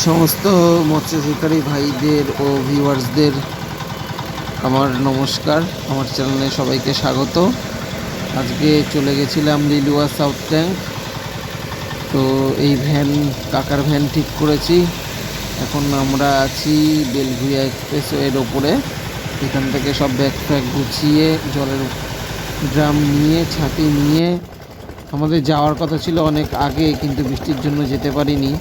সমস্ত মৎস্য শিকারী ভাইদের ও ভিউয়ার্সদের আমার নমস্কার। আমার চ্যানেলে সবাইকে স্বাগত। আজকে চলে গেছিলাম লিলুয়া সাউথ ট্যাঙ্ক। তো এই কাকার ভ্যান ঠিক করেছি। এখন আমরা আছি বেলঘরিয়া এক্সপ্রেসওয়ের ওপরে। এখান থেকে সব ব্যাগ ফ্যাগ গুছিয়ে জলের ড্রাম নিয়ে ছাতি নিয়ে আমাদের যাওয়ার কথা ছিল অনেক আগে, কিন্তু বৃষ্টির জন্য যেতে পারিনি।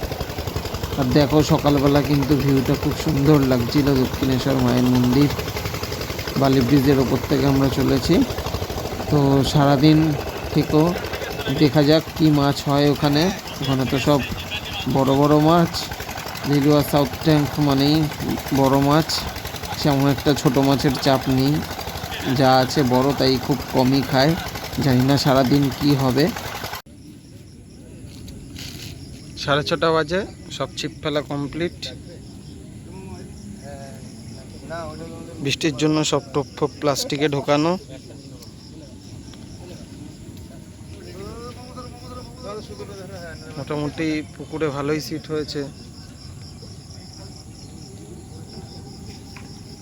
আর দেখো সকালবেলা কিন্তু ভিউটা খুব সুন্দর লাগছিল। দক্ষিণেশ্বর মায়ের মন্দির, বালি ব্রিজের ওপর থেকে আমরা চলেছি। তো সারাদিন থেকেও দেখা যাক কি মাছ হয় ওখানে। ওখানে তো সব বড় বড় মাছ। লিলুয়া সাউথ ট্যাঙ্ক মানেই বড় মাছ, সেমন একটা ছোট মাছের চাপ নেই। যা আছে বড়, তাই খুব কমই খায়। জানি না সারাদিন কি হবে। 6:30 বাজে, সব ছিপ ফেলা কমপ্লিট। বৃষ্টির জন্য সব টোপ ফোপ প্লাস্টিকে ঢোকানো। মোটামুটি পুকুরে ভালোই সিট হয়েছে।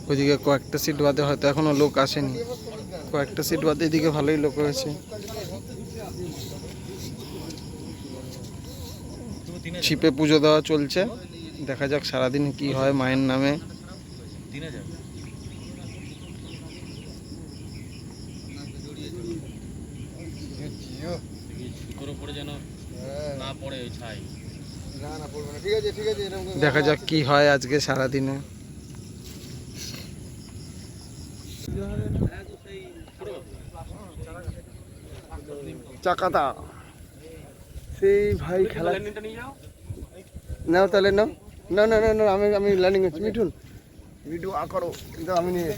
ওইদিকে কয়েকটা সিট বাদে হয়তো এখনো লোক আসেনি, কয়েকটা সিট বাদে এদিকে ভালোই লোক হয়েছে। ছিপে পুজো দেওয়া চলছে, দেখা যাক সারাদিন কি হয় মায়ের নামে। দেখা যাক কি হয় আজকে সারাদিনে। চাকাতা সেই ভাই খেলা নাও, তাহলে নাও। না না না না, আমি ল্যান্ডিং হচ্ছি। মিঠুন ভিডিও করো, কিন্তু আমি নিয়ে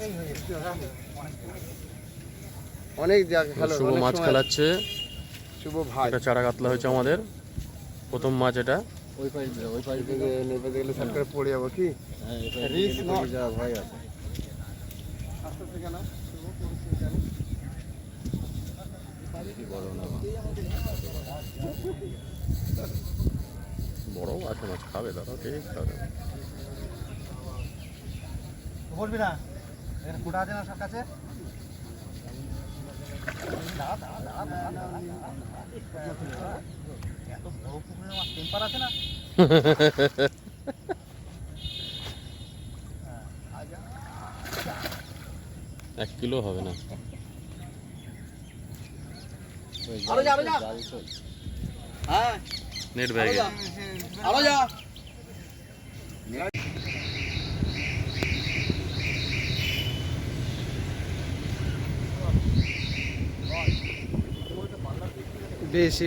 অনেক জায়গা খেলা। শুভ মাছ খেলাচ্ছে। শুভ ভাই, এটা চারা কাতলা হয়েছে আমাদের প্রথম মাছ। এটা ওই পাশ থেকে নেবে গেলে সাট করে পড়ে যাবো কি রিস্ক না, ভয় আছে। আস্তে থেকে না বড় আছে মাছ, খাবে দাদা, ঠিক খাবে। বলবি না ফুটা আছে না সব কাছে। এত বড় পুকুরের মাছ টেম্পার আছে না। 1 কিলো হবে না। নেট ব্যাগে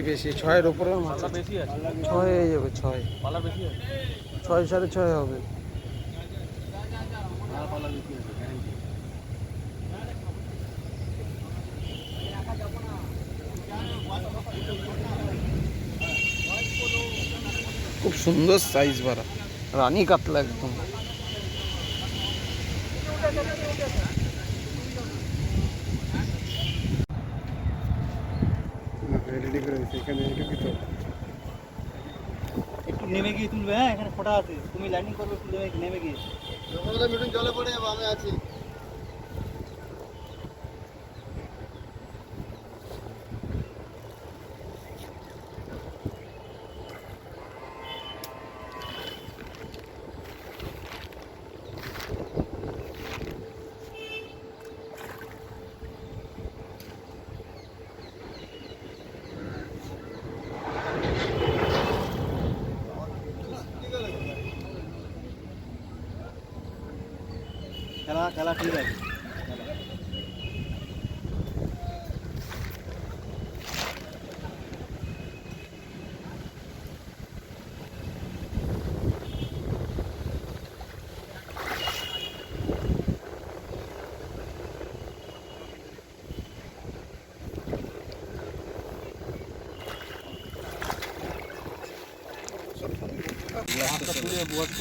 বেশি 6-এর উপরে মাছ বেশি আছে। 6 হয়ে যাবে, 6 পালা বেশি আছে। 6 6.5 হবে। খুব সুন্দর সাইজ বাড়া, রানী কাতলা একদম। একটু নেমে গিয়ে তুলবে। হ্যাঁ, এখানে ফোটা আছে, তুমি ল্যান্ডিং করবে, একটু নেমে গিয়ে। জলে পড়ে যাবো, আমি আছি। খেলা ঠিক আছে।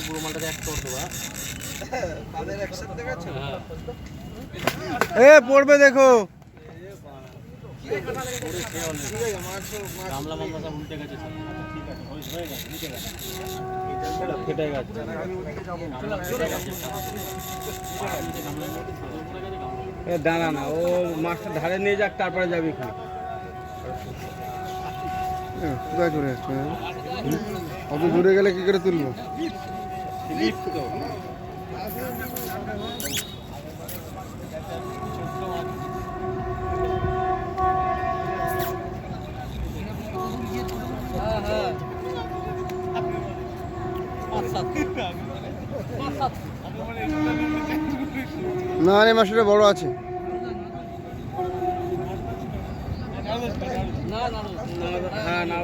পুরো মালটাকে এক করে দেবো। এ পড়বে দেখো। গামলা মামলা সব উল্টে গেছে। ঠিক আছে, হয়ে গেছে, ফেটে গেছে। দাঁড়া না, ও মাছটা ধারে নিয়ে যাক, তারপরে যাবি এখানে। কোথায় চলে যাচ্ছে অত দূরে গেলে কি করে তুলবো? না রে, মাছটা বড় আছে। হ্যাঁ, না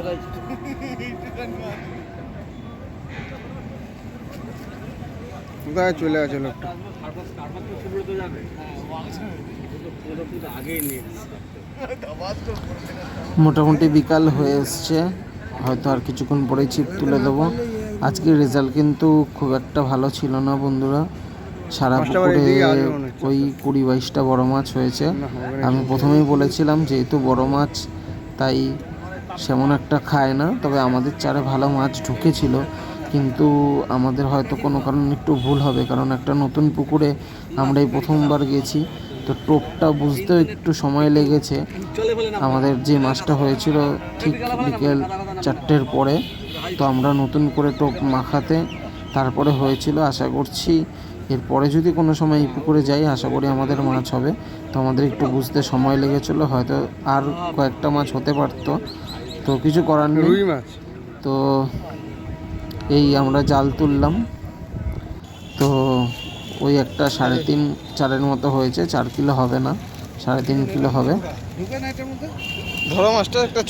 কোথায় চলে গেছে লোকটা? আগেই নিয়ে মোটামুটি বিকাল হয়ে এসছে, হয়তো আর কিছুক্ষণ পরেই ছিপ তুলে দেবো। আজকের রেজাল্ট কিন্তু খুব একটা ভালো ছিল না বন্ধুরা। সারা মাছটা আবার পুকুরে এদিকে আসবে মনে হচ্ছে। ওই 20-22টা বড় মাছ হয়েছে। না, হবে না। আমি প্রথমেই বলেছিলাম যেহেতু বড় মাছ তাই সেমন একটা খায় না, তবে আমাদের চারে ভালো মাছ ঢুকেছিল, কিন্তু আমাদের হয়তো কোনো কারণে একটু ভুল হবে, কারণ একটা নতুন পুকুরে আমরা এই প্রথমবার গেছি, তো টোপটা বুঝতেও একটু সময় লেগেছে। আমাদের যে মাছটা হয়েছিল ঠিক বিকেল 4টের পরে, তো আমরা নতুন করে টোপ মাখাতে তারপরে হয়েছিল। আশা করছি এরপরে যদি কোনো সময় এই পুকুরে যাই, আশা করি আমাদের মাছ হবে। তো আমাদের একটু বুঝতে সময় লেগেছিলো, হয়তো আর কয়েকটা মাছ হতে পারতো, তো কিছু করার নেই। রুই মাছ। তো এই আমরা জাল তুললাম, তো ওই একটা 3.5-4 মতো হয়েছে, 4 কিলো হবে না, 3.5 কিলো হবে। ধরো মাছটা একটা